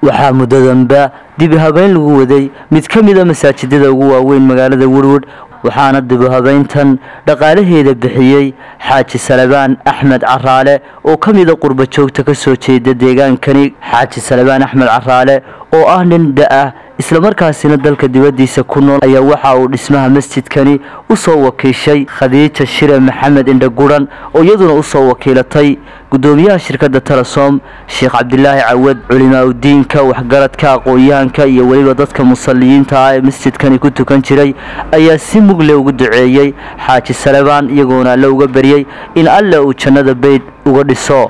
waxaa muddadanba dib u habeyn lagu waday mid ka mid ah masaajidada ugu waaweyn magaalada Woodward waxaana dib u habeyntan dhaqaalaheeda bixiyay Xaaji Salebaan Axmed Caraale oo ka mid ah qurba joogta ka soo jeeda deegaankani. Xaaji Salebaan Axmed Caraale oo ah nin da' isla markaasina dalka dibadiisa ku nool ayaa waxa uu dhismaha masjidkani u soo wakiishay Khadiija Shire Maxamed Indhaguran oo iyaduna u soo wakiilatay gudoomiyaha shirkadda Telesom Sheekh Cabdilaahi Cawad culimaa diinka waxgaradka aqoonyahanka iyo waliba dadka musalliyiinta ah ee masjidkani ku tukan jiray ayaa si mugle ugu duceeyay Xaaji Salebaan iyagoona alla uga bariyay in alla uu jannada bayd uga dhiso.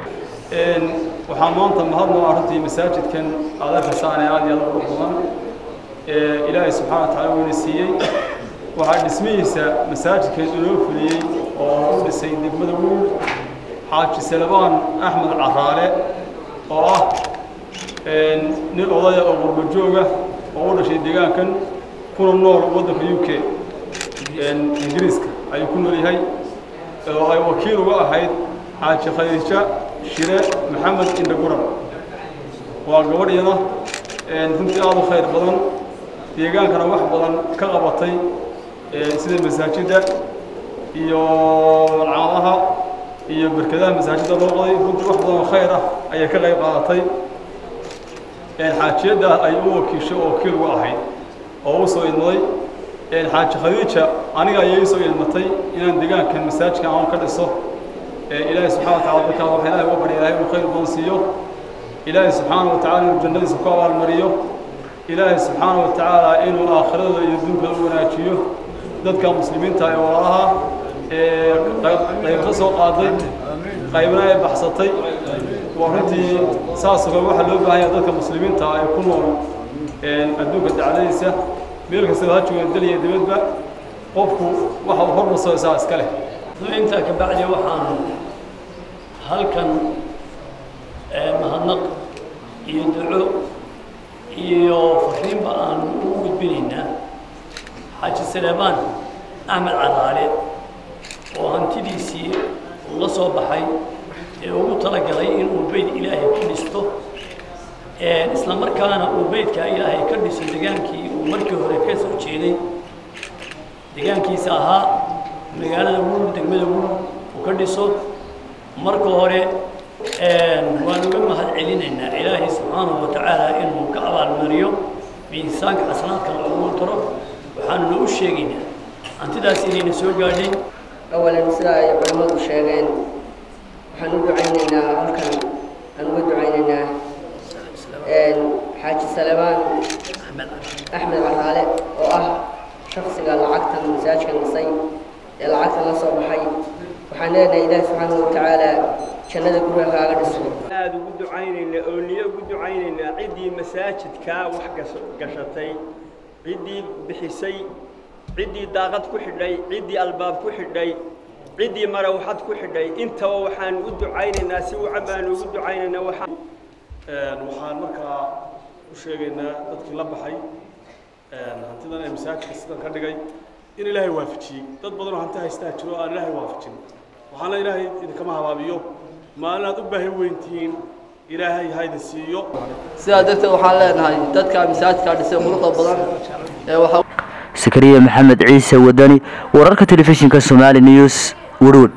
waxaan maanta mahadnaq arrintii masaajidkan aad arkaysaan aad iyo aad u badan ilaahay subxaanahu wa ta'aala uu siiyay waxa dhismihiisa masaajidkan inoo fuliyay oo u dhisay degmada Woodward Xaaji Salebaan Axmed Caraale oo ah nin odaya oo qurba jooga oo u dhashay deegaankan kuna nool waddanka UK Ingiriiska ayuu ku nool yahay oo ay wakiil uga ahayd Xaaji Khadiija Shire Maxamed Indhaguran waa gabadhiyada runtii aad u khayr badan deegaankana wax badan ka qabatay sida masaajidda iyo malcadaha iyo barkadaha masaajidda loo qoday runtii wax badan oo khayr ah ayay ka qayb qaadatay xaajiyada ay u wakiisho oo wakiil uga ahayd oo u soo idmay Xaaji Khadiija aniga ayay soo idmatay inaan deegaankan masaajidka aan ka dhiso إلهي سبحانه وتعالى بكى وحنا وبر إلهي وخير بنسيو إلهي سبحانه وتعالى الجنة سكوا المريو إلهي سبحانه وتعالى إنه آخرة يدوم كلوناتيو ذاتك مسلمين تاي وراها قيبنا سوق قاضي قيبنا بحثتي ورنتي ساسق واحد لو بهاي ذاتك مسلمين تاي يكونوا أدوك الدعاليسة بيرك سلهاتشو يدلي دبدبا قفكو واحد هرب ساس كله inta ka bacdi waxaan halkan mahadnaq iyo duco iyo fariinba aan u gudbinaynaa Xaaji Salebaan Axmed Caraale oo hantidiisii la soo baxay ee ugu talagalay in uu beyd Ilaahay ku dhisto isla markaana uu beydka Ilaahay ka dhiso deegaankii uu markii hore ka soo jeeday deegaankiisa ahaa magaalada Woodward degmada Woodward oo ka dhiso marka hore waan uga mahad celinaynaa Ilaahay subxaanahu wa ta'aala inuu ka abaalmariyo miisaanka xasanaadka lagu taro waxaan u sheegaynaa antidaas inayna soo gaadhay awalan sida ay culimadu sheegeen waxaan u ducaynaynaa halkan aan uga ducaynaynaa Xaaji Salebaan Axmed Caraale oo ah shakhsiga lacagtan masaajidkan dhisay العكس الله صباحي وحنانا إله سبحانه وتعالى جنة كلها قاعد السوق. هذا وجود عيننا أولياء وجود عيننا عدي مساجد كا وحق قشتي عدي بحسي عدي ضاغط كحدي عدي الباب كحدي عدي مروحات كحدي أنت وحن وجود عيننا سوى عبان وجود عيننا وحن مركا وشيءنا تذكر لبحي هنتظر مساجد كسر كردجاي إن الله يوافقني تطبطون عن تهستأجروا أن الله يوافقني وحنا إلهي إذا كما هبابيو ما أنا أبه وينتين إلهي هيدا السيو سيادته وحنا هاي تذكر مساعد كارد سيمرق بدن سكرية محمد عيسى وداني ورقة تلفزيون كسومالي نيوز Woodward.